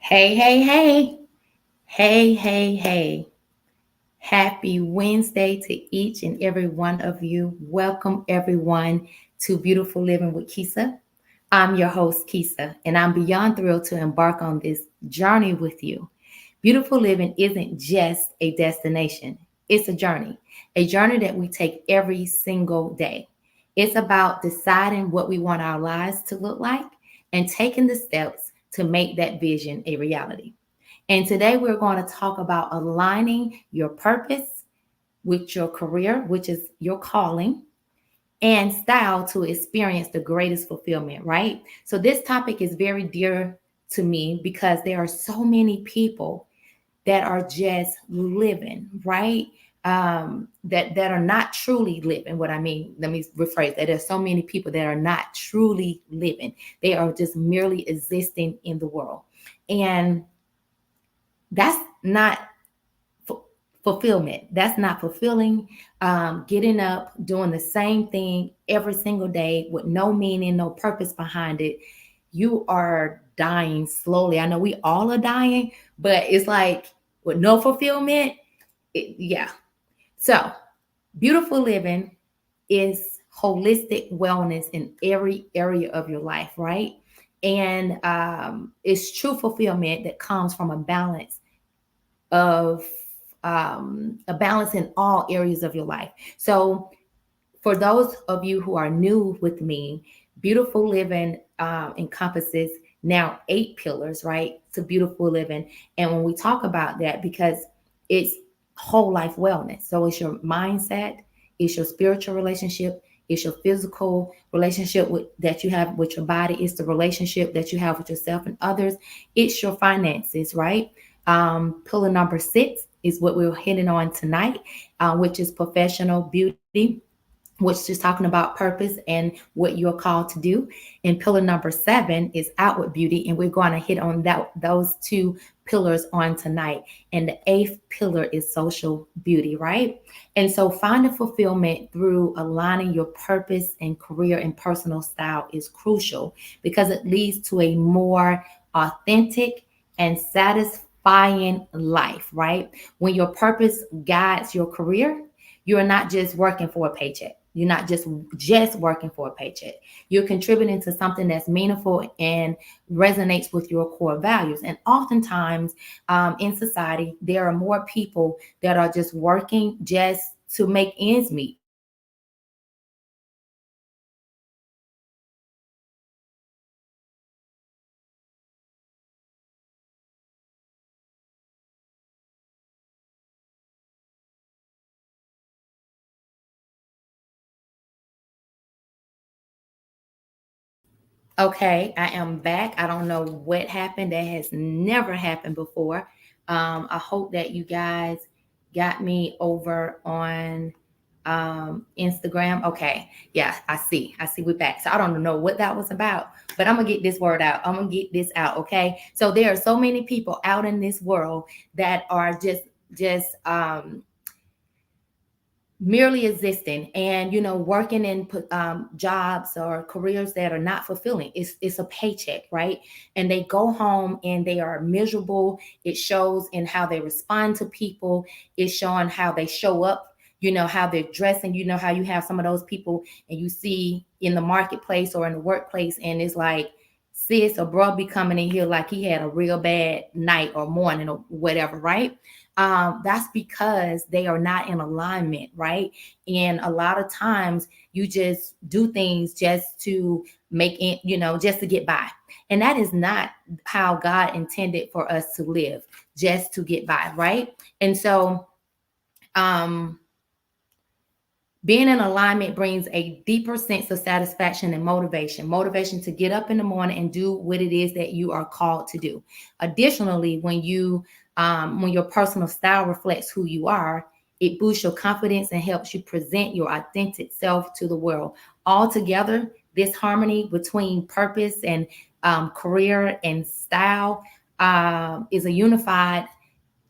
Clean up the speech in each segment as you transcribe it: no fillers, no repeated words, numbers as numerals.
Hey, hey, hey, hey, hey, hey. Happy Wednesday to each and every one of you. Welcome, everyone, to Beautiful Living with Keisa. I'm your host, Keisa, and I'm beyond thrilled to embark on this journey with you. Beautiful living isn't just a destination, it's a journey that we take every single day. It's about deciding what we want our lives to look like and taking the steps to make that vision a reality. And today we're going to talk about aligning your purpose with your career, which is your calling, and style to experience the greatest fulfillment, right? So this topic is very dear to me because there are so many people that are just living, right? That are not truly living. What I mean, let me rephrase that. There's so many people that are not truly living. They are just merely existing in the world. And that's not fulfillment. That's not fulfilling. Getting up, doing the same thing every single day with no meaning, no purpose behind it. You are dying slowly. I know we all are dying, but it's like with no fulfillment. Yeah. So, beautiful living is holistic wellness in every area of your life, right? And it's true fulfillment that comes from of a balance in all areas of your life. So, for those of you who are new with me, beautiful living encompasses now 8 pillars, right? To beautiful living. And when we talk about that, because it's whole life wellness. So it's your mindset, it's your spiritual relationship, it's your physical relationship that you have with your body, it's the relationship that you have with yourself and others, it's your finances, right? Pillar number 6 is what we're hitting on tonight, which is professional beauty, which is talking about purpose and what you're called to do. And pillar number 7 is outward beauty, and we're going to hit on those 2 pillars on tonight. And the 8th pillar is social beauty, right? And so finding fulfillment through aligning your purpose and career and personal style is crucial because it leads to a more authentic and satisfying life, right? When your purpose guides your career, you're not just working for a paycheck. You're not just working for a paycheck. You're contributing to something that's meaningful and resonates with your core values. And oftentimes in society, there are more people that are just working just to make ends meet. Okay, I am back. I don't know what happened. That has never happened before. I hope that you guys got me over on Instagram. Okay, yeah, I see. We're back. So I don't know what that was about, but I'm gonna get this word out. I'm gonna get this out. Okay. So there are so many people out in this world that are just merely existing and working in jobs or careers that are not fulfilling. It's a paycheck, right? And they go home and they are miserable. It shows in how they respond to people. It's showing how they show up, how they're dressing. How you have some of those people and you see in the marketplace or in the workplace, and it's like sis or bro be coming in here like he had a real bad night or morning or whatever, right? That's because they are not in alignment, right? And a lot of times you just do things just to make it, just to get by. And that is not how God intended for us to live, just to get by, right? And so, um, being in alignment brings a deeper sense of satisfaction and motivation to get up in the morning and do what it is that you are called to do. Additionally, when your personal style reflects who you are, it boosts your confidence and helps you present your authentic self to the world. Altogether, this harmony between purpose and career and style is a unified,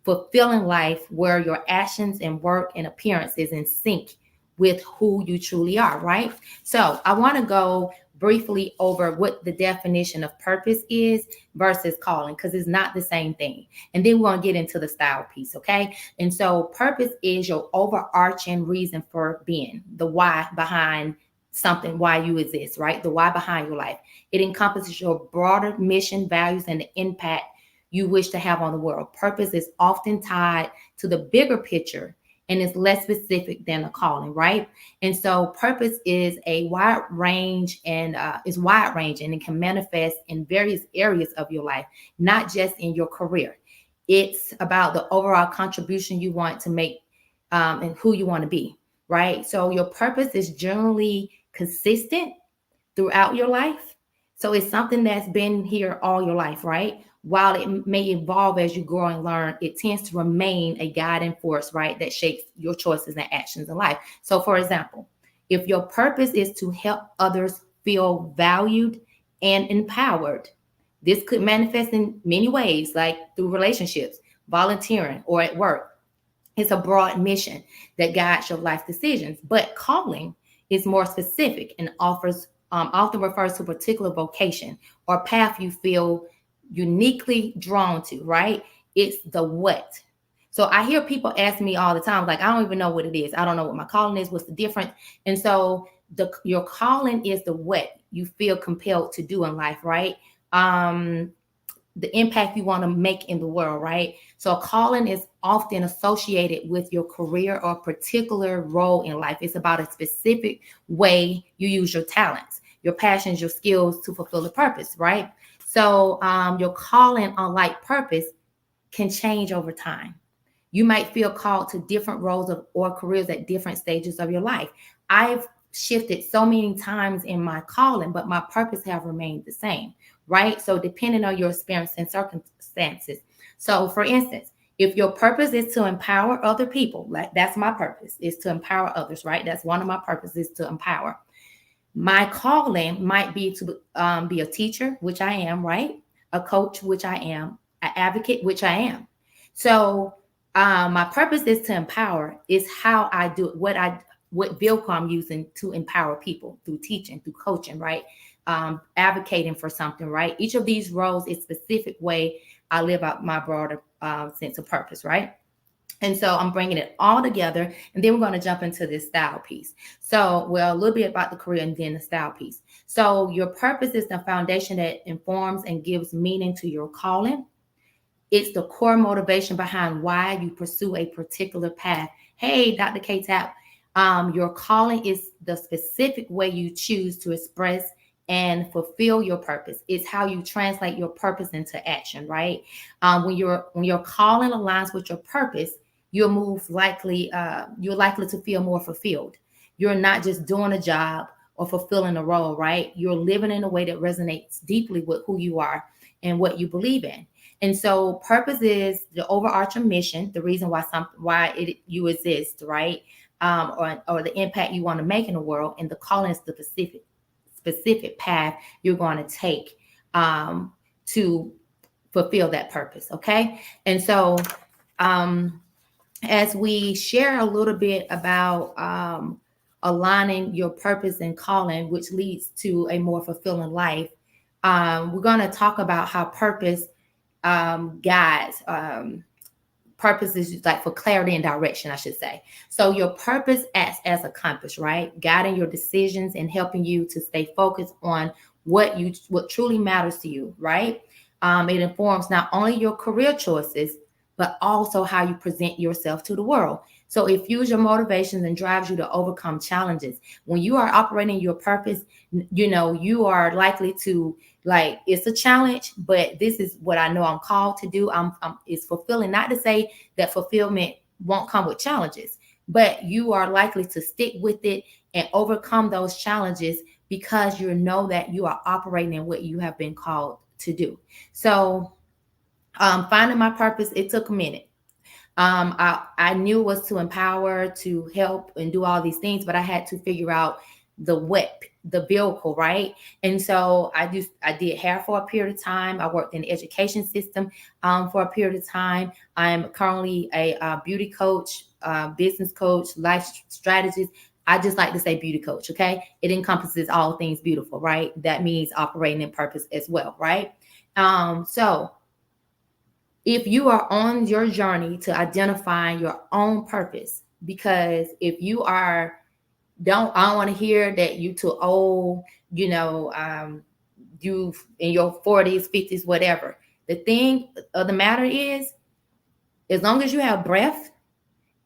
fulfilling life where your actions and work and appearance is in sync with who you truly are, right? So I want to go briefly over what the definition of purpose is versus calling, because it's not the same thing. And then we're going to get into the style piece, okay? And so purpose is your overarching reason for being, the why behind something, why you exist, right? The why behind your life. It encompasses your broader mission, values, and the impact you wish to have on the world. Purpose is often tied to the bigger picture and is less specific than a calling, right? And so purpose is a wide range and is wide ranging and can manifest in various areas of your life, not just in your career. It's about the overall contribution you want to make and who you want to be, right? So your purpose is generally consistent throughout your life. So it's something that's been here all your life, right? While it may evolve as you grow and learn, it tends to remain a guiding force, right? That shapes your choices and actions in life. So, for example, if your purpose is to help others feel valued and empowered, this could manifest in many ways, like through relationships, volunteering, or at work. It's a broad mission that guides your life decisions, but calling is more specific and offers often refers to a particular vocation or path you feel uniquely drawn to, right? It's the what. So I hear people ask me all the time, like, I don't even know what it is. I don't know what my calling is. What's the difference? And so your calling is the what you feel compelled to do in life, right? The impact you want to make in the world, right? So a calling is often associated with your career or particular role in life. It's about a specific way you use your talents, your passions, your skills to fulfill a purpose, right? So your calling, unlike purpose, can change over time. You might feel called to different roles or careers at different stages of your life. I've shifted so many times in my calling, but my purpose have remained the same, right? So depending on your experience and circumstances. So for instance, if your purpose is to empower other people, like that's my purpose, is to empower others, right? That's one of my purposes, to empower. My calling might be to be a teacher, which I am, right? A coach, which I am, an advocate, which I am. So my purpose is to empower. Is how I do it. What vehicle I'm using to empower people through teaching, through coaching, right? Advocating for something, right? Each of these roles is specific way I live out my broader sense of purpose, right? And so I'm bringing it all together, and then we're going to jump into this style piece. So, well, a little bit about the career and then the style piece. So your purpose is the foundation that informs and gives meaning to your calling. It's the core motivation behind why you pursue a particular path. Hey, Dr. K Tap, your calling is the specific way you choose to express and fulfill your purpose. It's how you translate your purpose into action, right? When your calling aligns with your purpose, you're likely to feel more fulfilled. You're not just doing a job or fulfilling a role, right? You're living in a way that resonates deeply with who you are and what you believe in. And so purpose is the overarching mission, the reason why you exist, right? Or the impact you want to make in the world. And the calling is the specific path you're going to take to fulfill that purpose. Okay. And so as we share a little bit about aligning your purpose and calling, which leads to a more fulfilling life, we're going to talk about how purpose guides. Purpose is like for clarity and direction, I should say. So your purpose acts as a compass, right? Guiding your decisions and helping you to stay focused on what truly matters to you, right? It informs not only your career choices, but also how you present yourself to the world. So it fuels your motivations and drives you to overcome challenges. When you are operating your purpose, you are likely to, like, it's a challenge, but this is what I know I'm called to do. It's fulfilling. Not to say that fulfillment won't come with challenges, but you are likely to stick with it and overcome those challenges because you know that you are operating in what you have been called to do. So finding my purpose, it took a minute. I knew it was to empower, to help, and do all these things, but I had to figure out the vehicle, right? And so I did hair for a period of time. I worked in the education system for a period of time. I'm currently a beauty coach, business coach, life strategist. I just like to say beauty coach, okay? It encompasses all things beautiful, right? That means operating in purpose as well, right? So if you are on your journey to identify your own purpose, because if you are, I don't want to hear that you too old, you know, you in your 40s, 50s, whatever. The thing of the matter is, as long as you have breath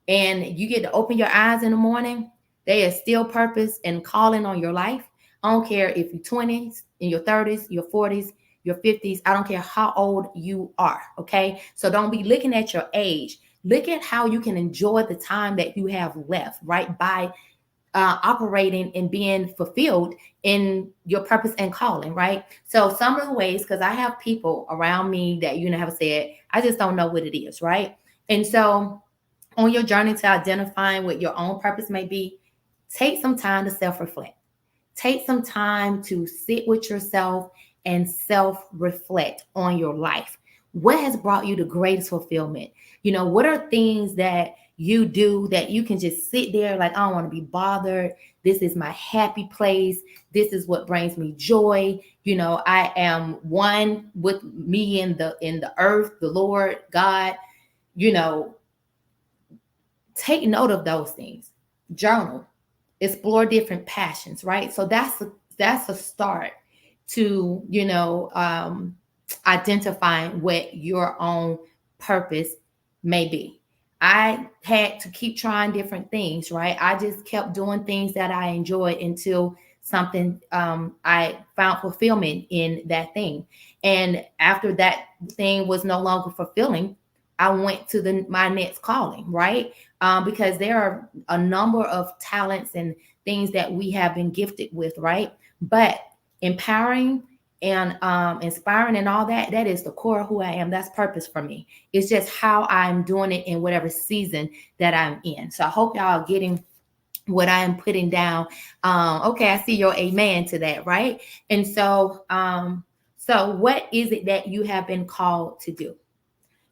and you get to open your eyes in the morning, there is still purpose and calling on your life. I don't care if you're 20s, in your 30s, your 40s, your 50s. I don't care how old you are. Okay. So don't be looking at your age. Look at how you can enjoy the time that you have left, right? By operating and being fulfilled in your purpose and calling, right? So some of the ways, because I have people around me that have said, I just don't know what it is, right? And so on your journey to identifying what your own purpose may be, take some time to self-reflect. Take some time to sit with yourself and self-reflect on your life. What has brought you the greatest fulfillment? What are things that you do that you can just sit there like, I don't want to be bothered. This is my happy place. This is what brings me joy. I am one with me in the earth, the Lord, God. you know Take note of those things. Journal, explore different passions, right? So that's a start to identifying what your own purpose may be. I had to keep trying different things, right? I just kept doing things that I enjoyed until something I found fulfillment in that thing. And after that thing was no longer fulfilling, I went to my next calling, right? Because there are a number of talents and things that we have been gifted with, right? But empowering and inspiring and all that is the core of who I am. That's purpose for me. It's just how I'm doing it in whatever season that I'm in. So I hope y'all are getting what I am putting down. Okay, I see your amen to that, right? And so what is it that you have been called to do?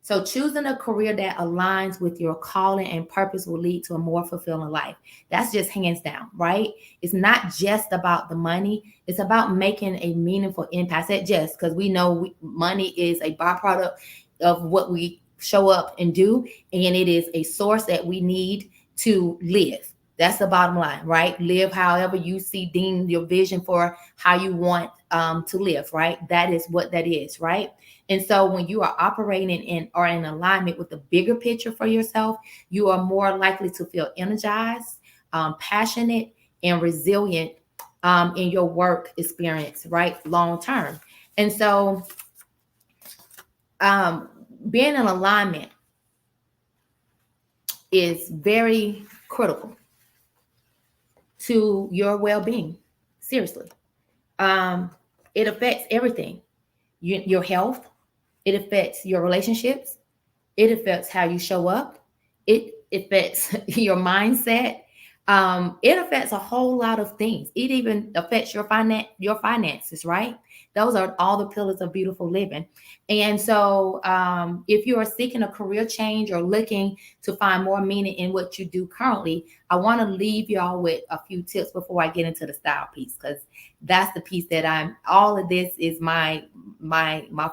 So choosing a career that aligns with your calling and purpose will lead to a more fulfilling life. That's just hands down, right? It's not just about the money. It's about making a meaningful impact. I said just because we know money is a byproduct of what we show up and do, and it is a source that we need to live. That's the bottom line, right? Live however you see, deem your vision for how you want to live, right? That is what that is, right? And so when you are operating in alignment with the bigger picture for yourself, you are more likely to feel energized, passionate, and resilient in your work experience, right? Long term. And so being in alignment is very critical to your well-being. Seriously. It affects everything. Your health, it affects your relationships, it affects how you show up, it affects your mindset, it affects a whole lot of things. It even affects your finances, right? Those are all the pillars of beautiful living. And so if you are seeking a career change or looking to find more meaning in what you do currently, I want to leave y'all with a few tips before I get into the style piece, because that's the piece that all of this is my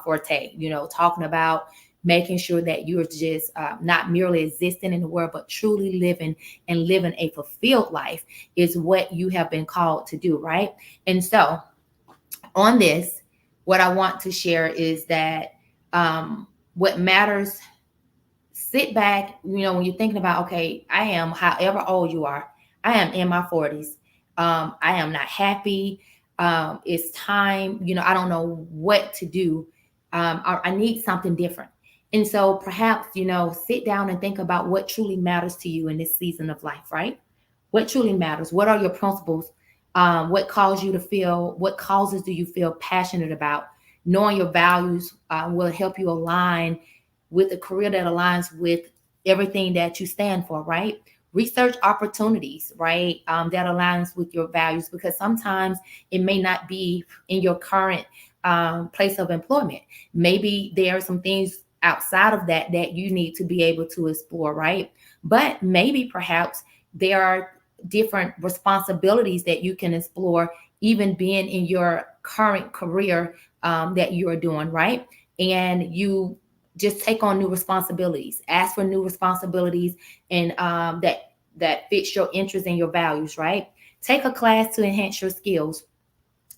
forte, talking about making sure that you're just not merely existing in the world, but truly living a fulfilled life is what you have been called to do, right? And so on this, what I want to share is that what matters, sit back, when you're thinking about, okay, I am, however old you are, I am in my 40s. I am not happy. It's time, I don't know what to do. I need something different. And so perhaps, sit down and think about what truly matters to you in this season of life, right? What truly matters? What are your principles? What causes do you feel passionate about? Knowing your values will help you align with a career that aligns with everything that you stand for, right? Research opportunities, right? That aligns with your values, because sometimes it may not be in your current place of employment. Maybe there are some things outside of that you need to be able to explore, right? But maybe perhaps there are different responsibilities that you can explore, even being in your current career that you are doing, right? And you just take on new responsibilities, ask for new responsibilities, and that fits your interests and your values, right? Take a class to enhance your skills.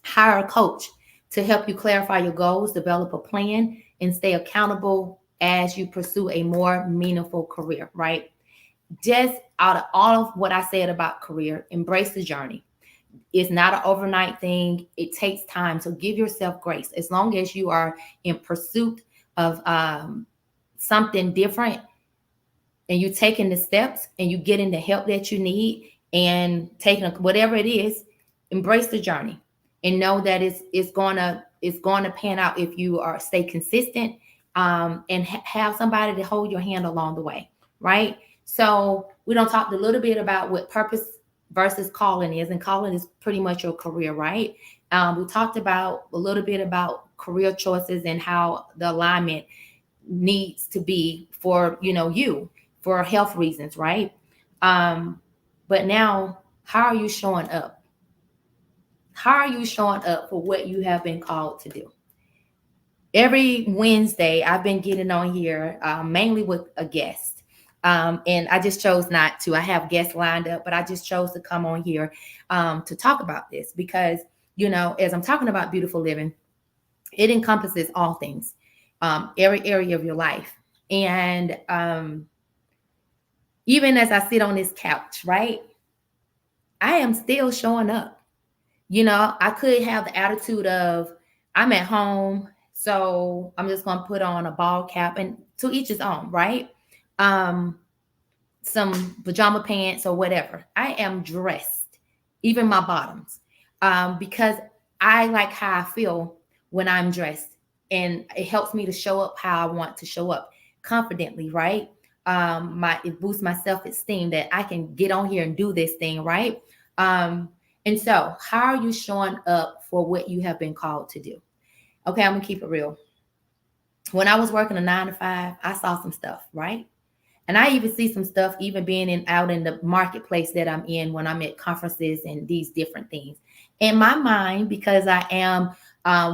Hire a coach to help you clarify your goals, develop a plan, and stay accountable as you pursue a more meaningful career, right? Just out of all of what I said about career, embrace the journey. It's not an overnight thing. It takes time. So give yourself grace. As long as you are in pursuit of something different, and you taking the steps and you getting the help that you need and taking whatever it is, embrace the journey and know that it's gonna pan out if you are stay consistent, and have somebody to hold your hand along the way, right? So we don't talk a little bit about what purpose versus calling is, and calling is pretty much your career, right? We talked about a little bit about career choices and how the alignment needs to be for you for health reasons, right? um but now, how are you showing up? How are you showing up for what you have been called to do? Every Wednesday I've been getting on here, mainly with a guest, and I just chose not to. I have guests lined up, but I just chose to come on here to talk about this because as I'm talking about beautiful living, it encompasses all things, every area of your life. And even as I sit on this couch, right, I am still showing up. I could have the attitude of I'm at home, so I'm just going to put on a ball cap, and to each his own, right? Um, some pajama pants or whatever. I am dressed, even my bottoms, because I like how I feel when I'm dressed, and it helps me to show up how I want to show up confidently, right? It boosts my self esteem that I can get on here and do this thing, right? And so, how are you showing up for what you have been called to do? Okay, I'm gonna keep it real. When I was working a 9 to 5, I saw some stuff, right? And I even see some stuff even being out in the marketplace that I'm in when I'm at conferences and these different things. In my mind, because I am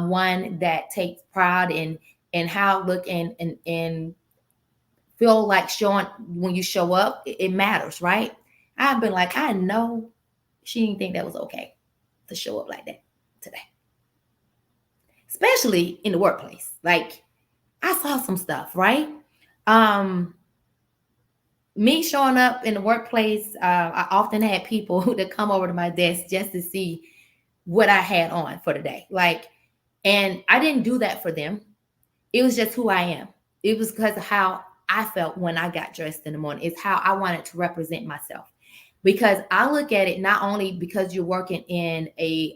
one that takes pride in how I look and feel like showing when you show up, it matters, right? I've been like, I know she didn't think that was okay to show up like that today, especially in the workplace. Like, I saw some stuff, right? Um, Me showing up in the workplace, I often had people that come over to my desk just to see what I had on for the day. Like, and I didn't do that for them. It was just who I am. It was because of how I felt when I got dressed in the morning. It's how I wanted to represent myself. Because I look at it not only because you're working in a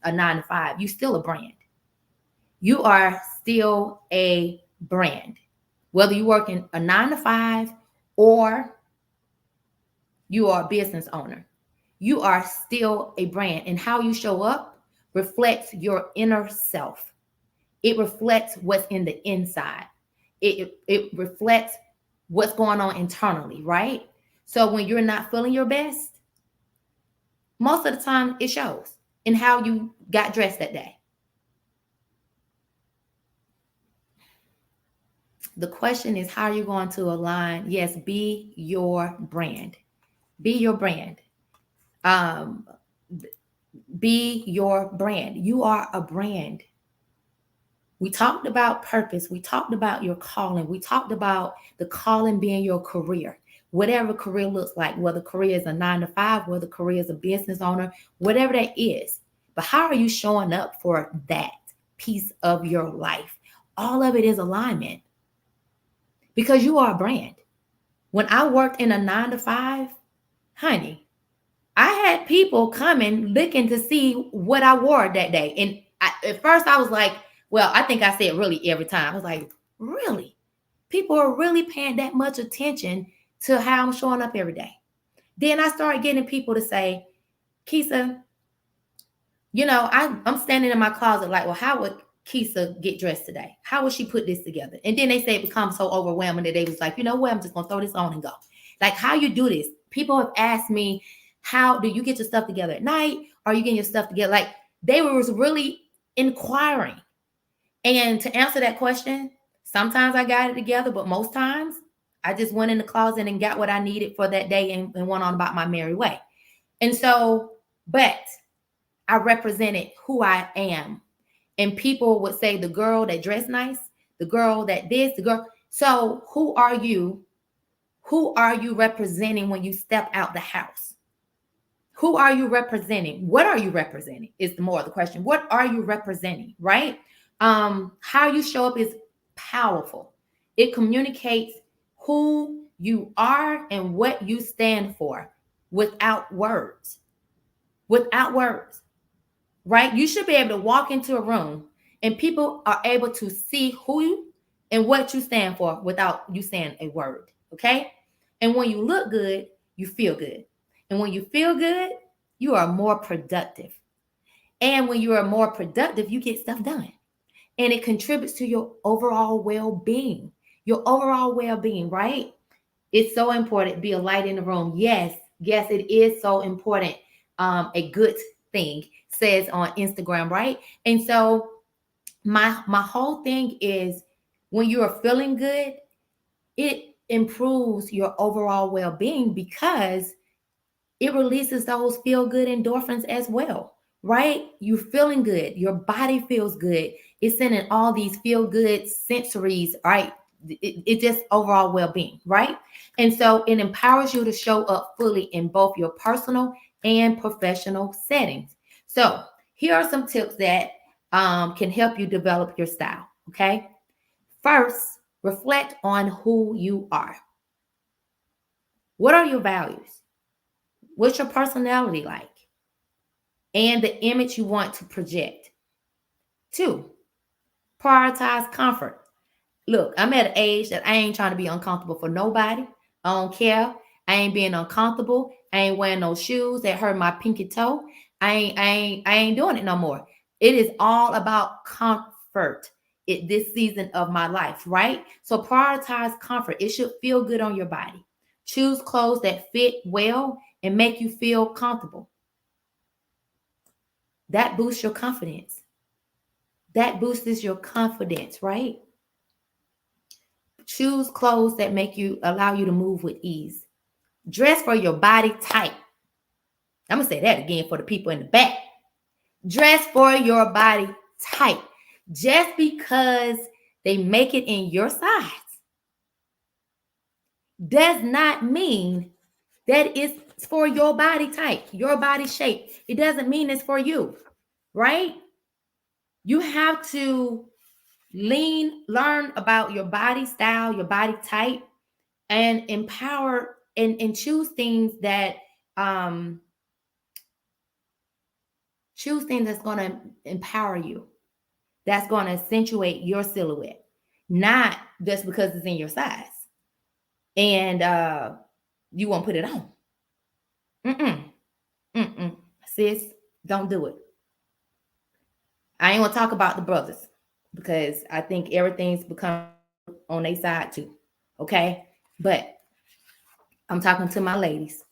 9 to 5, you're still a brand. You are still a brand, whether you work in a 9 to 5 or you are a business owner. You are still a brand, and how you show up reflects your inner self. It reflects what's in the inside. It reflects what's going on internally, right? So when you're not feeling your best, most of the time it shows in how you got dressed that day. The question is, how are you going to align? Yes, be your brand. Be your brand. Um, be your brand. You are a brand. We talked about purpose. We talked about your calling. We talked about the calling being your career, whatever career looks like, whether career is a 9 to 5, whether career is a business owner, whatever that is. But how are you showing up for that piece of your life? All of it is alignment, because you are a brand. When I worked in a 9 to 5, honey, I had people coming looking to see what I wore that day. And at first I was like, well, I think I said really every time. I was like, really? People are really paying that much attention to how I'm showing up every day. Then I started getting people to say, Keisa, I'm standing in my closet like, well, how would Keisa get dressed today? How would she put this together? And then they say it becomes so overwhelming that they was like, you know what, I'm just going to throw this on and go. Like, how you do this? People have asked me How do you get your stuff together at night? Are you getting your stuff together? Like they was really inquiring. And to answer that question, sometimes I got it together, but most times I just went in the closet and got what I needed for that day and went on about my merry way. And so, but I represented who I am. And people would say the girl that dressed nice, the girl that this, the girl. So who are you? Who are you representing when you step out the house? Who are you representing? What are you representing is the more of the question. What are you representing, right? How you show up is powerful. It communicates who you are and what you stand for without words. Without words, right? You should be able to walk into a room and people are able to see who you and what you stand for without you saying a word, okay? And when you look good, you feel good. And when you feel good, you are more productive. And when you are more productive, you get stuff done. And it contributes to your overall well-being. Your overall well-being, right? It's so important to be a light in the room. Yes, yes, it is so important. A good thing says on Instagram, right? And so my whole thing is when you are feeling good, it improves your overall well-being because it releases those feel good endorphins as well, right? You're feeling good, your body feels good, it's sending all these feel good sensories, right? It just overall well-being, right? And so it empowers you to show up fully in both your personal and professional settings. So here are some tips that can help you develop your style, okay? First, reflect on who you are. What are your values? What's your personality like? And the image you want to project. Two, prioritize comfort. Look, I'm at an age that I ain't trying to be uncomfortable for nobody. I don't care. I ain't being uncomfortable. I ain't wearing no shoes that hurt my pinky toe. I ain't doing it no more. It is all about comfort this season of my life, right? So prioritize comfort. It should feel good on your body. Choose clothes that fit well and make you feel comfortable. That boosts your confidence. That boosts your confidence, right? Choose clothes that make you allow you to move with ease. Dress for your body type. I'm gonna say that again for the people in the back. Dress for your body type. Just because they make it in your size does not mean that it's for your body type, your body shape. It doesn't mean it's for you, right? You have to learn about your body style, your body type, and empower and choose things that that's going to empower you, that's going to accentuate your silhouette, not just because it's in your size and you won't put it on. Sis, don't do it. I ain't gonna talk about the brothers because I think everything's become on their side too, okay? But I'm talking to my ladies.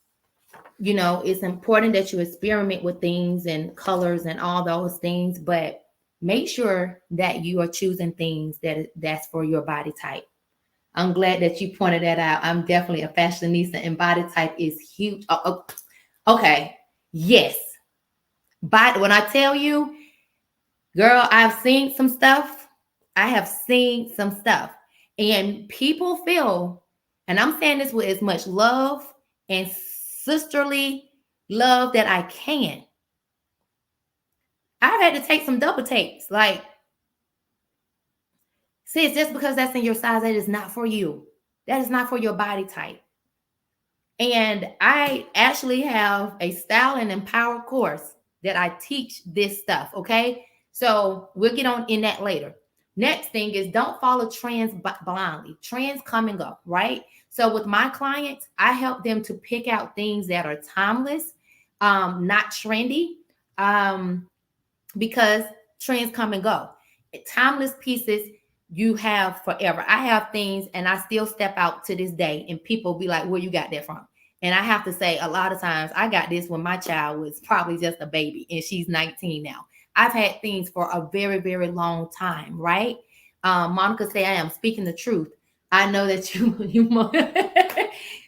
You know, it's important that you experiment with things and colors and all those things, but make sure that you are choosing things that's for your body type. I'm glad that you pointed that out. I'm definitely a fashionista and body type is huge. Okay. Yes. But when I tell you, girl, I've seen some stuff. I have seen some stuff. And people feel, and I'm saying this with as much love and sisterly love that I can. I've had to take some double takes. Like, sis, just because that's in your size, that is not for you. That is not for your body type. And I actually have a style and empower course that I teach this stuff. Okay. So we'll get on in that later. Next thing is don't follow trends blindly. Trends come and go, right? So with my clients, I help them to pick out things that are timeless, not trendy, because trends come and go. Timeless pieces you have forever. I have things and I still step out to this day and people be like, where you got that from? And I have to say, a lot of times I got this when my child was probably just a baby and she's 19 now. I've had things for a very, very long time, right? Monica say I am speaking the truth. I know that you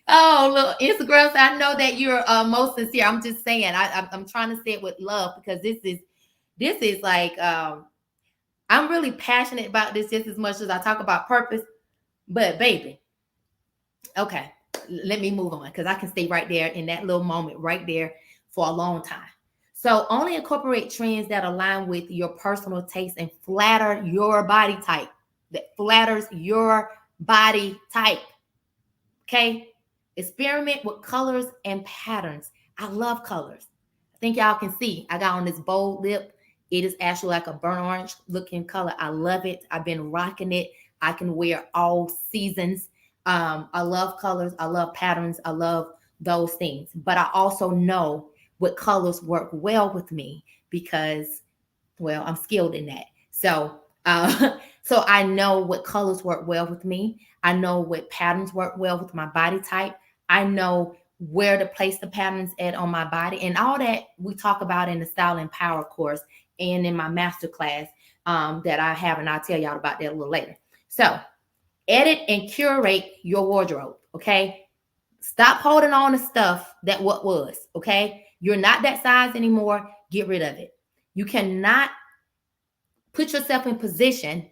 oh, look, Instagram say I know that you're most sincere. I'm just saying, I'm trying to say it with love because this is like I'm really passionate about this just as much as I talk about purpose. But baby, okay, let me move on because I can stay right there in that little moment right there for a long time. So only incorporate trends that align with your personal taste and flatter your body type. That flatters your body type. Okay. Experiment with colors and patterns. I love colors. I think y'all can see I got on this bold lip. It is actually like a burnt orange looking color. I love it. I've been rocking it. I can wear all seasons. I love colors. I love patterns. I love those things. But I also know what colors work well with me because, well, I'm skilled in that. So, so I know what colors work well with me. I know what patterns work well with my body type. I know where to place the patterns at on my body, and all that we talk about in the Style and Power course and in my master class that I have, and I'll tell y'all about that a little later. So, edit and curate your wardrobe. Okay, stop holding on to stuff that what was. Okay, you're not that size anymore. Get rid of it. You cannot put yourself in position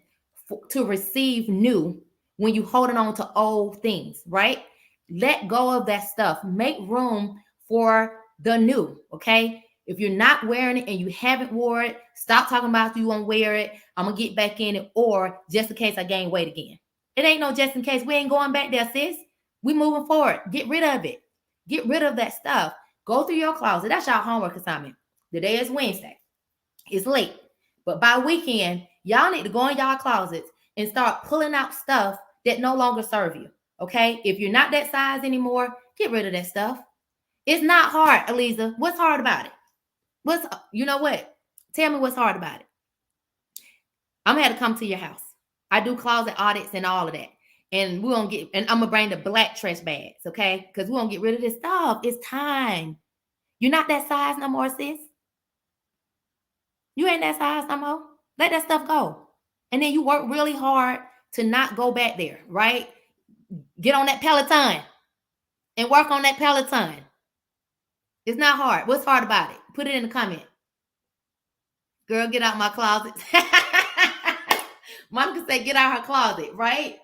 to receive new when you're holding on to old things, right? Let go of that stuff. Make room for the new, okay? If you're not wearing it and you haven't wore it, stop talking about you won't wear it. I'm gonna get back in it, or just in case I gain weight again. It ain't no just in case. We ain't going back there, sis. We moving forward. Get rid of it. Get rid of that stuff. Go through your closet. That's your homework assignment. The day is Wednesday. It's late. But by weekend, y'all need to go in y'all closets and start pulling out stuff that no longer serve you. Okay? If you're not that size anymore, get rid of that stuff. It's not hard, Eliza. What's hard about it? You know what? Tell me what's hard about it. I'm gonna have to come to your house. I do closet audits and all of that. And I'm gonna bring the black trash bags, okay? Because we're gonna get rid of this stuff. It's time. You're not that size no more, sis. You ain't that size no more. Let that stuff go. And then you work really hard to not go back there, right? Get on that Peloton and work on that Peloton. It's not hard. What's hard about it? Put it in the comment. Girl, get out my closet. Monica said, get out her closet, right?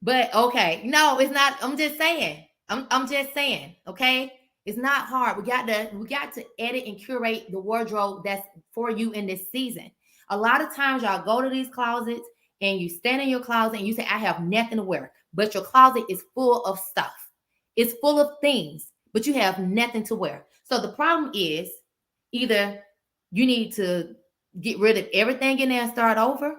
But okay, no, it's not. I'm just saying. I'm just saying, okay? It's not hard. We got to edit and curate the wardrobe that's for you in this season. A lot of times y'all go to these closets and you stand in your closet and you say, I have nothing to wear. But your closet is full of stuff. It's full of things, but you have nothing to wear. So the problem is either you need to get rid of everything in there and start over.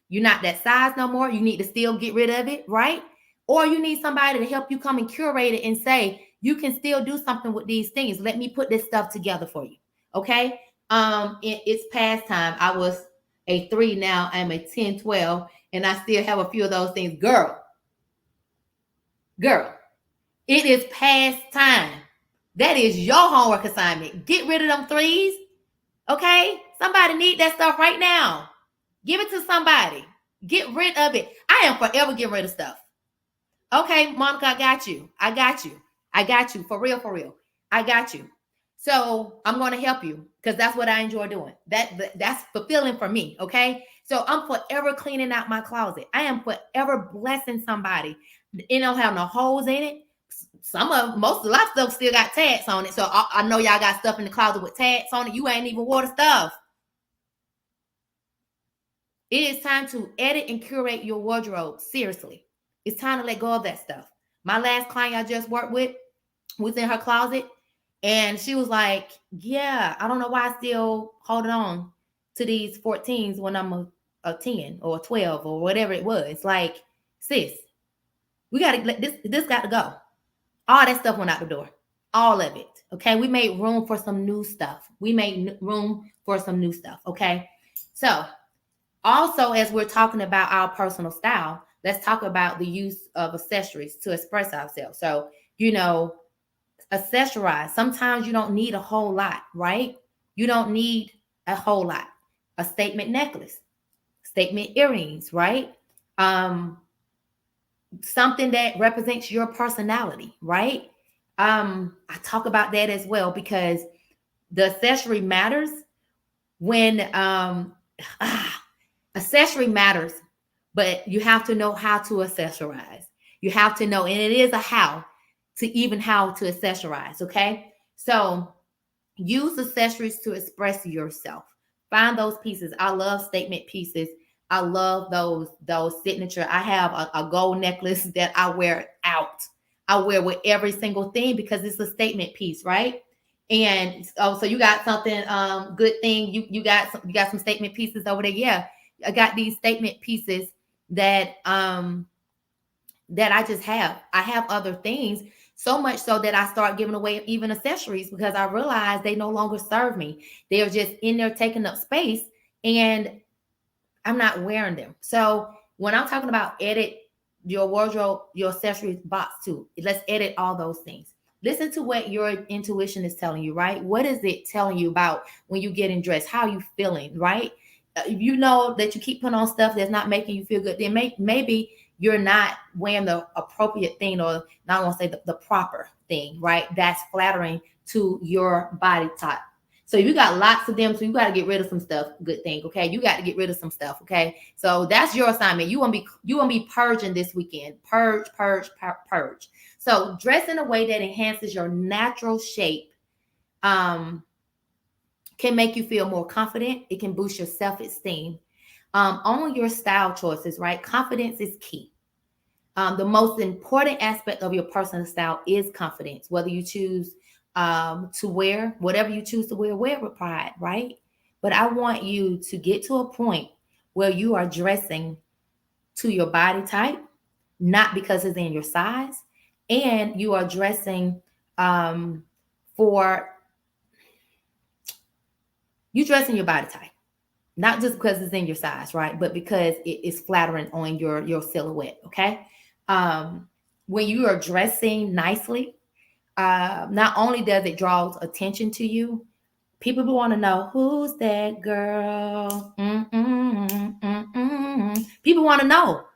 You're not that size no more. You need to still get rid of it, right? Or you need somebody to help you come and curate it and say, you can still do something with these things. Let me put this stuff together for you. Okay. It's past time. I was a 3, now I'm a 10, 12, and I still have a few of those things. Girl, it is past time. That is your homework assignment. Get rid of them 3s. Okay. Somebody need that stuff right now. Give it to somebody. Get rid of it. I am forever getting rid of stuff. Okay, Monica, I got you. For real. I got you. So I'm going to help you because that's what I enjoy doing. That's fulfilling for me. Okay. So I'm forever cleaning out my closet. I am forever blessing somebody. It don't have no holes in it. A lot of stuff still got tags on it. So I know y'all got stuff in the closet with tags on it. You ain't even wore the stuff. It is time to edit and curate your wardrobe. Seriously. It's time to let go of that stuff. My last client I just worked with was in her closet and she was like, yeah, I don't know why I still holding on to these 14s when I'm a 10 or a 12 or whatever it was. It's like, sis, we got to let this got to go. All that stuff went out the door. All of it. Okay. We made room for some new stuff. Okay. So also, as we're talking about our personal style, let's talk about the use of accessories to express ourselves. So you know, accessorize. Sometimes you don't need a whole lot, right? You don't need a whole lot. A statement necklace, statement earrings, right? Um, Something that represents your personality, right? I talk about that as well because the accessory matters when accessory matters, but you have to know how to accessorize. You have to know, and it is a how to even how to accessorize, okay? So use accessories to express yourself. Find those pieces. I love statement pieces. I love those signature. I have a gold necklace that I wear out. I wear with every single thing because it's a statement piece, right? And so you got something good thing. You got some statement pieces over there. Yeah, I got these statement pieces that that I just have. I have other things, so much so that I start giving away even accessories because I realize they no longer serve me. They're just in there taking up space and I'm not wearing them. So when I'm talking about edit your wardrobe, your accessories box too, let's edit all those things. Listen to what your intuition is telling you, right? What is it telling you about when you get in dress? How are you feeling, right? If you know that you keep putting on stuff that's not making you feel good, then maybe you're not wearing the appropriate thing, or not want to say the proper thing, right? That's flattering to your body type. So you got lots of them. So you got to get rid of some stuff. Good thing. Okay. You got to get rid of some stuff. Okay. So that's your assignment. You want to be purging this weekend. Purge, purge, purge. So dress in a way that enhances your natural shape. Can make you feel more confident. It can boost your self-esteem. Own your style choices, right? Confidence is key. The most important aspect of your personal style is confidence. Whether you choose to wear whatever you choose to wear with pride, right? But I want you to get to a point where you are dressing to your body type, not because it's in your size, and you are dressing for you dressing your body type, not just because it's in your size, right? But because it is flattering on your silhouette. Okay. Um, when you are dressing nicely, not only does it draw attention to you, people want to know who's that girl. People want to know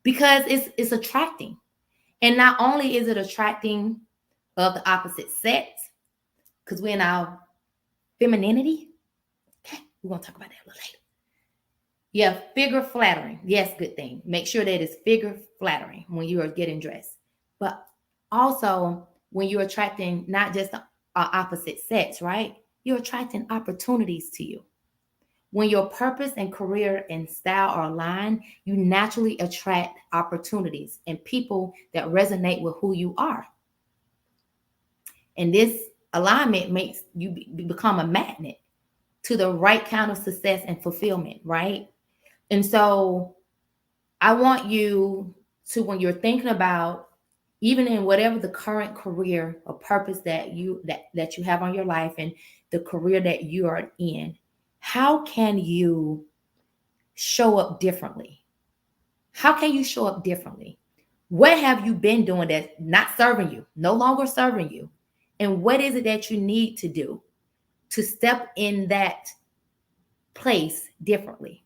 because it's attracting, and not only is it attracting of the opposite sex, because we're in our femininity. Okay, we're gonna talk about that a little later. Yeah, figure flattering. Yes, good thing. Make sure that it's figure flattering when you are getting dressed. But also when you're attracting not just the opposite sex, right? You're attracting opportunities to you. When your purpose and career and style are aligned, you naturally attract opportunities and people that resonate with who you are. And this alignment makes you become a magnet to the right kind of success and fulfillment, right? And so I want you to, when you're thinking about, even in whatever the current career or purpose that you have on your life and the career that you are in, how can you show up differently? How can you show up differently? What have you been doing that's not serving you, no longer serving you? And what is it that you need to do to step in that place differently?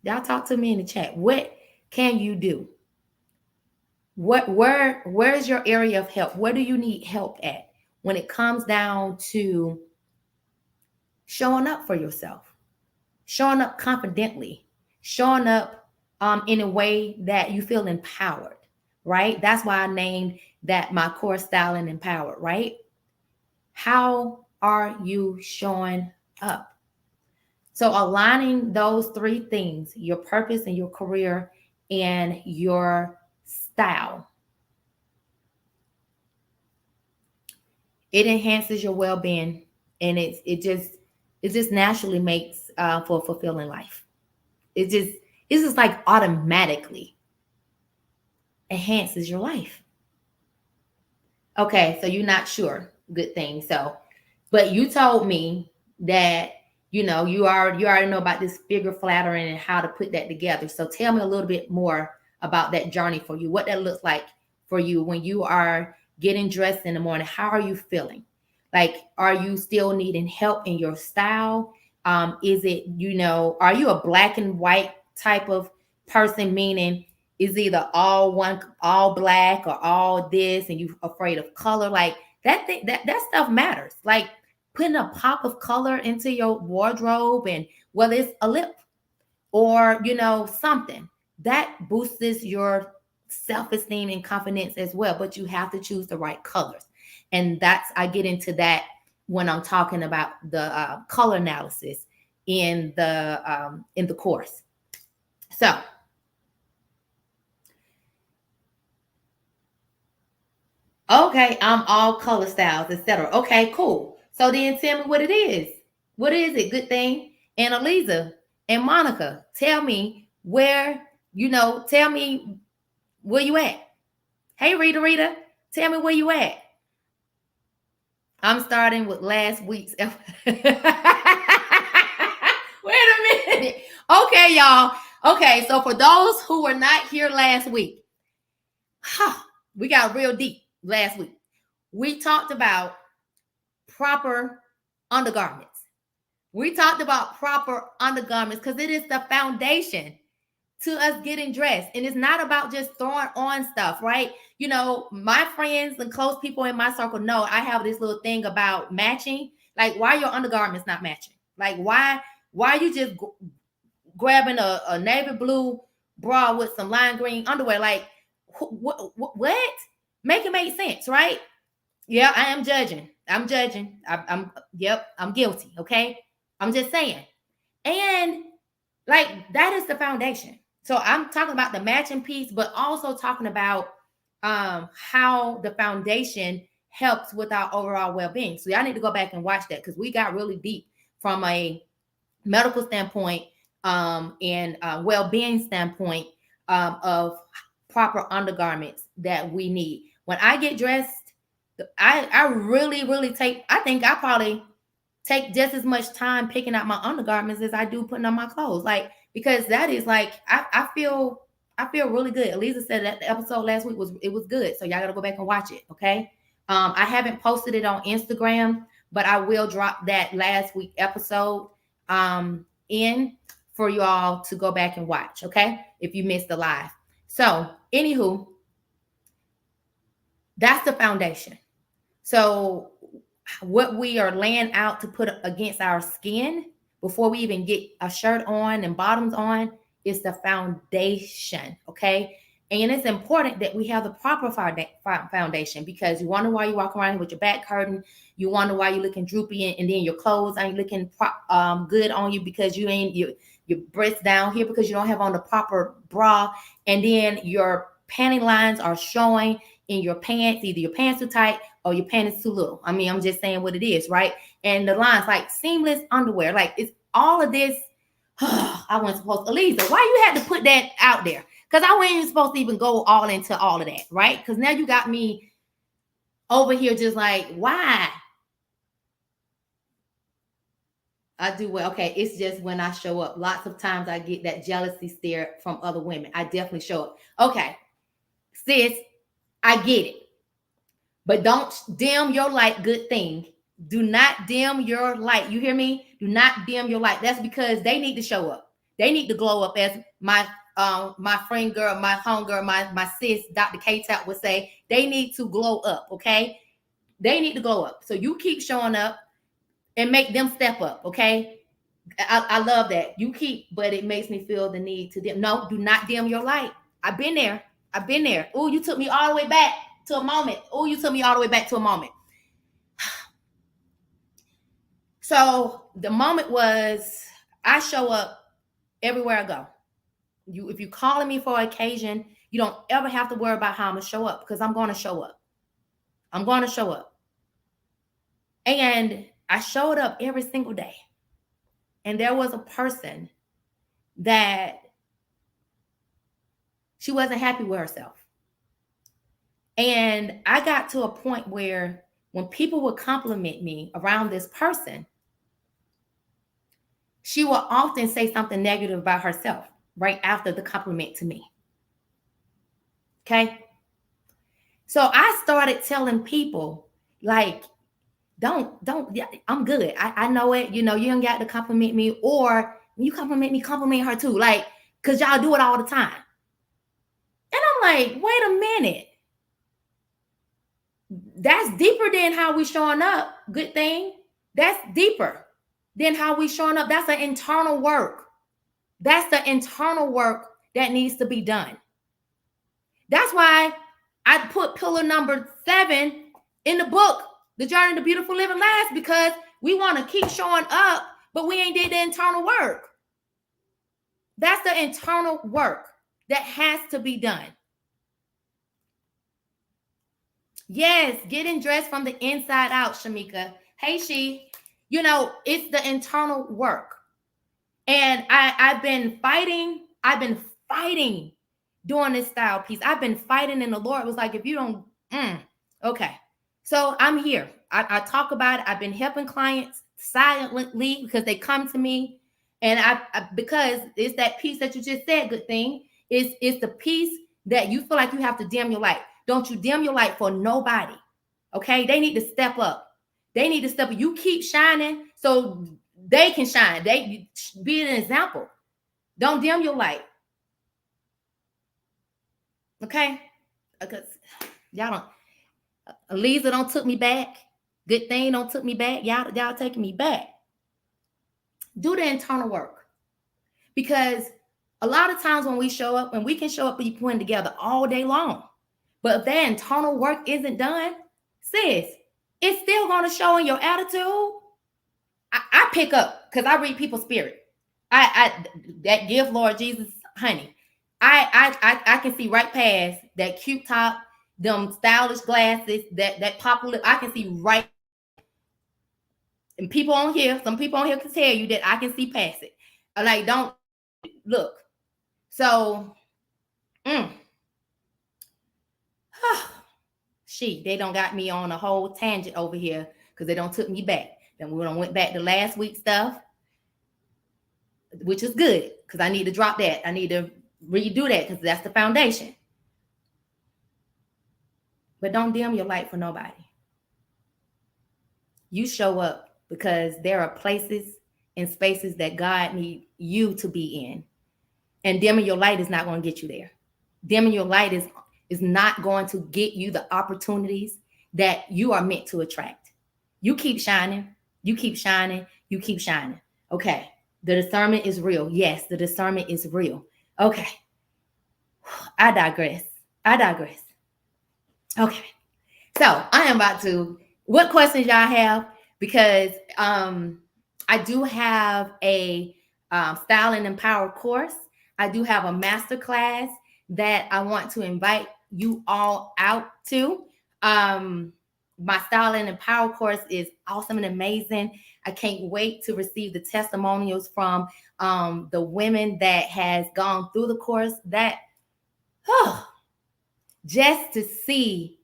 Y'all talk to me in the chat. What can you do? Where's your area of help? Where do you need help at when it comes down to showing up for yourself, showing up confidently, showing up in a way that you feel empowered, right? That's why I named that my core style and empowered, right? How are you showing up? So aligning those three things, your purpose and your career and your style, it enhances your well-being, and it just naturally makes for a fulfilling life. It's just like automatically enhances your life. Okay, so you're not sure. Good thing. So, but you told me that you already know about this figure flattering and how to put that together. So tell me a little bit more about that journey for you, what that looks like for you when you are getting dressed in the morning. How are you feeling? Like, are you still needing help in your style? Is it, are you a black and white type of person, meaning is either all one, all black, or all this, and you afraid of color? Like that thing, that stuff matters. Like putting a pop of color into your wardrobe, and whether it's a lip or something that boosts your self-esteem and confidence as well. But you have to choose the right colors, and that's, I get into that when I'm talking about the color analysis in the course. So okay, I'm all color styles, etc. Okay, cool. So then tell me what it is. What is it? Good thing. And Aliza and Monica, tell me where, tell me where you at. Hey, Rita, tell me where you at. I'm starting with last week's. Wait a minute. Okay, y'all. Okay, so for those who were not here last week, we got real deep last week. We talked about proper undergarments. We talked about proper undergarments because it is the foundation to us getting dressed. And it's not about just throwing on stuff, right? My friends and close people in my circle know I have this little thing about matching. Like, why your undergarments not matching? Like, why you just grabbing a navy blue bra with some lime green underwear? Like, what? Make it make sense, right? Yeah, I am judging. I'm judging. Yep, I'm guilty. Okay. I'm just saying. And like, that is the foundation. So I'm talking about the matching piece, but also talking about how the foundation helps with our overall well-being. So y'all need to go back and watch that, because we got really deep from a medical standpoint and well-being standpoint of proper undergarments that we need. When I get dressed, I really, really I think I probably take just as much time picking out my undergarments as I do putting on my clothes. Like, because that is like, I feel really good. Elisa said that the episode last week was good. So y'all gotta go back and watch it. Okay. I haven't posted it on Instagram, but I will drop that last week episode in for you all to go back and watch. Okay. If you missed the live. So anywho, that's the foundation. So what we are laying out to put against our skin before we even get a shirt on and bottoms on is the foundation. Okay. And it's important that we have the proper foundation, because you wonder why you walk around with your back hurting. You wonder why you're looking droopy, and then your clothes ain't looking good on you because you ain't your breasts down here because you don't have on the proper bra. And then your panty lines are showing in your pants. Either your pants too tight or your pants too little. I mean, I'm just saying what it is, right? And the lines, like seamless underwear, like it's all of this. I wasn't supposed to. Aliza, why you had to put that out there? Because I wasn't even supposed to even go all into all of that, right? Because now you got me over here just like, why? I do well. Okay, it's just when I show up. Lots of times I get that jealousy stare from other women. I definitely show up. Okay, sis, I get it. But don't dim your light. Good thing. Do not dim your light. You hear me? Do not dim your light. That's because they need to show up. They need to glow up, as my friend girl, my homegirl, my sis, Dr. Keisa would say. They need to glow up. Okay, they need to glow up. So you keep showing up and make them step up. Okay, I love that. You keep, but it makes me feel the need to dim. No, do not dim your light. I've been there. Oh, you took me all the way back to a moment. So the moment was, I show up everywhere I go. If you're calling me for an occasion, you don't ever have to worry about how I'm going to show up, because I'm going to show up. And I showed up every single day. And there was a person that she wasn't happy with herself. And I got to a point where when people would compliment me around this person, she will often say something negative about herself right after the compliment to me. Okay. So I started telling people, like, don't, yeah, I'm good. I know it. You know, you don't got to compliment me, or when you compliment her too. Like, cause y'all do it all the time. And I'm like, wait a minute. That's deeper than how we showing up. Good thing. That's deeper than how we showing up. That's an internal work. That's the internal work that needs to be done. That's why I put pillar number 7 in the book, The Journey to Beautiful Living Last, because we want to keep showing up, but we ain't did the internal work. That's the internal work that has to be done. Yes, getting dressed from the inside out, Shamika. Hey, you know, it's the internal work. And I've been fighting doing this style piece. I've been fighting, and the Lord was like, if you don't, okay. So I'm here. I talk about it. I've been helping clients silently because they come to me. And because it's that piece that you just said, good thing, it's the piece that you feel like you have to dim your light. Don't you dim your light for nobody. Okay? They need to step up. They need to step up. You keep shining so they can shine. They be an example. Don't dim your light. Okay? Because y'all don't. Eliza don't took me back. Good thing don't took me back. Y'all taking me back. Do the internal work. Because a lot of times when we show up, and we can show up and putting together all day long, but if that internal work isn't done, sis, it's still going to show in your attitude. I pick up because I read people's spirit. I that gift, Lord Jesus, honey. I can see right past that cute top, them stylish glasses, that popular. I can see right. And people on here, some people on here can tell you that I can see past it. Like, don't look. So, they don't got me on a whole tangent over here because they don't took me back. Then we went back to last week's stuff, which is good because I need to drop that. I need to redo that because that's the foundation. But don't dim your light for nobody. You show up because there are places and spaces that God needs you to be in. And dimming your light is not going to get you there. Dimming your light is not going to get you the opportunities that you are meant to attract. You keep shining. You keep shining. You keep shining. Okay. The discernment is real. Yes, the discernment is real. Okay. I digress. Okay. So I am about to, what questions y'all have? Because I do have a Style and Empower course. I do have a masterclass that I want to invite you all out to. My Style and Empower course is awesome and amazing. I can't wait to receive the testimonials from the women that has gone through the course. That just to see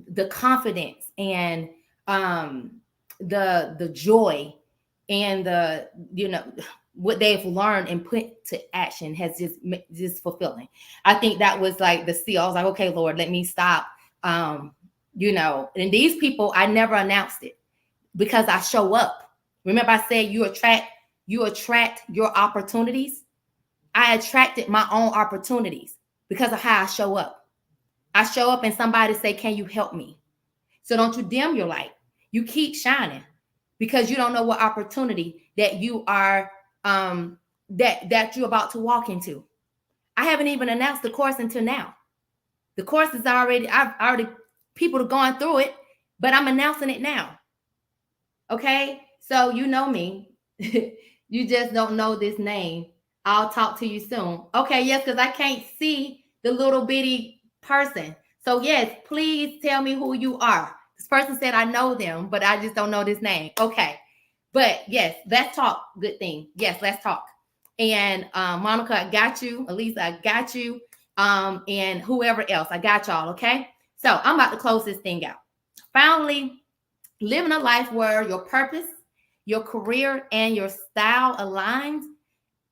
the confidence and the joy and the, you know, what they've learned and put to action has just fulfilling. I think that was like the seal. I was like, okay, Lord, let me stop. You know, and these people, I never announced it because I show up. Remember I said you attract your opportunities. I attracted my own opportunities because of how I show up. I show up and somebody say, can you help me? So don't you dim your light. You keep shining because you don't know what opportunity that you are that you're about to walk into. I haven't even announced the course until now. The course is already people are going through it, but I'm announcing it now. Okay? So you know me. You just don't know this name. I'll talk to you soon. Okay, yes, because I can't see the little bitty person. So yes, please tell me who you are. This person said I know them, but I just don't know this name. Okay. But yes, let's talk. Good thing. Yes, let's talk. And Monica, I got you. Elisa, I got you. And whoever else, I got y'all. Okay. So I'm about to close this thing out. Finally, living a life where your purpose, your career, and your style aligns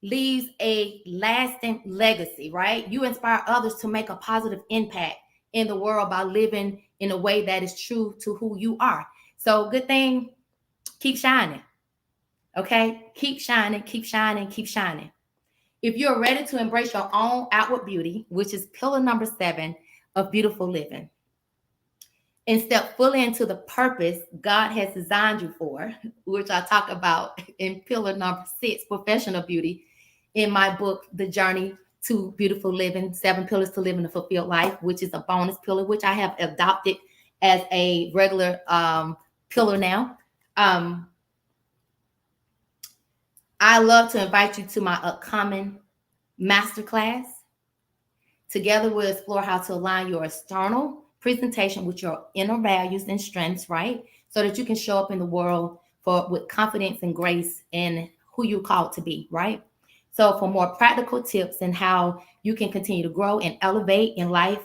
leaves a lasting legacy, right? You inspire others to make a positive impact in the world by living in a way that is true to who you are. So, good thing, keep shining, okay? Keep shining, keep shining, keep shining. If you're ready to embrace your own outward beauty, which is pillar number 7 of beautiful living, and step fully into the purpose God has designed you for, which I talk about in pillar number 6, professional beauty, in my book, The Journey to Beautiful Living, 7 Pillars to Living a Fulfilled Life, which is a bonus pillar, which I have adopted as a regular pillar now. I love to invite you to my upcoming masterclass. Together, we'll explore how to align your external presentation with your inner values and strengths, right? So that you can show up in the world with confidence and grace in who you're called to be, right? So, for more practical tips and how you can continue to grow and elevate in life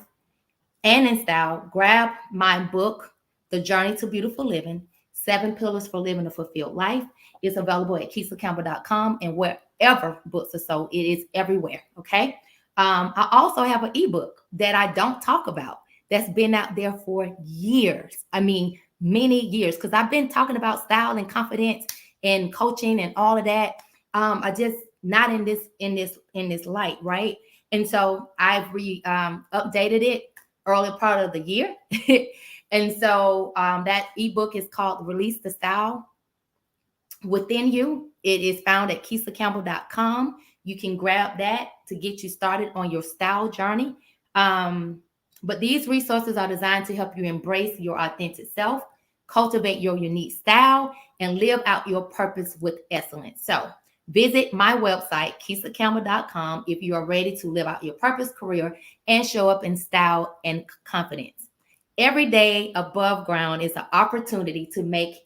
and in style, grab my book, The Journey to Beautiful Living, 7 Pillars for Living a Fulfilled Life. It's available at KeisaCampbell.com and wherever books are sold. It is everywhere, okay? I also have an ebook that I don't talk about that's been out there for years. I mean, many years, because I've been talking about style and confidence and coaching and all of that. I just not in this light, right? And so I've updated it early part of the year. And so that ebook is called Release the Style Within You. It is found at KeisaCampbell.com. You can grab that to get you started on your style journey. But these resources are designed to help you embrace your authentic self, cultivate your unique style, and live out your purpose with excellence. So visit my website, KeisaCampbell.com, if you are ready to live out your purpose career and show up in style and confidence. Every day above ground is an opportunity to make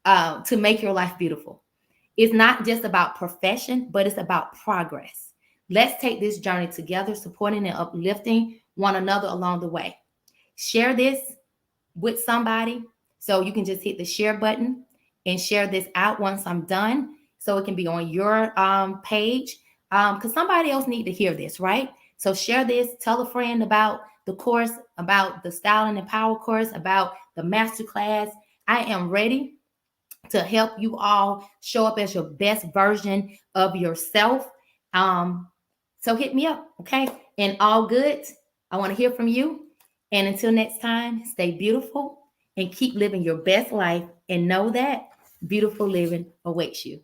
your life beautiful. It's not just about profession, but it's about progress. Let's take this journey together, supporting and uplifting one another along the way. Share this with somebody. So you can just hit the share button and share this out once I'm done, so it can be on your page, because somebody else need to hear this, right? So share this, tell a friend about the course, about the Style and Power course, about the masterclass. I am ready to help you all show up as your best version of yourself. So hit me up, okay? And all good. I want to hear from you. And until next time, stay beautiful and keep living your best life, and know that beautiful living awaits you.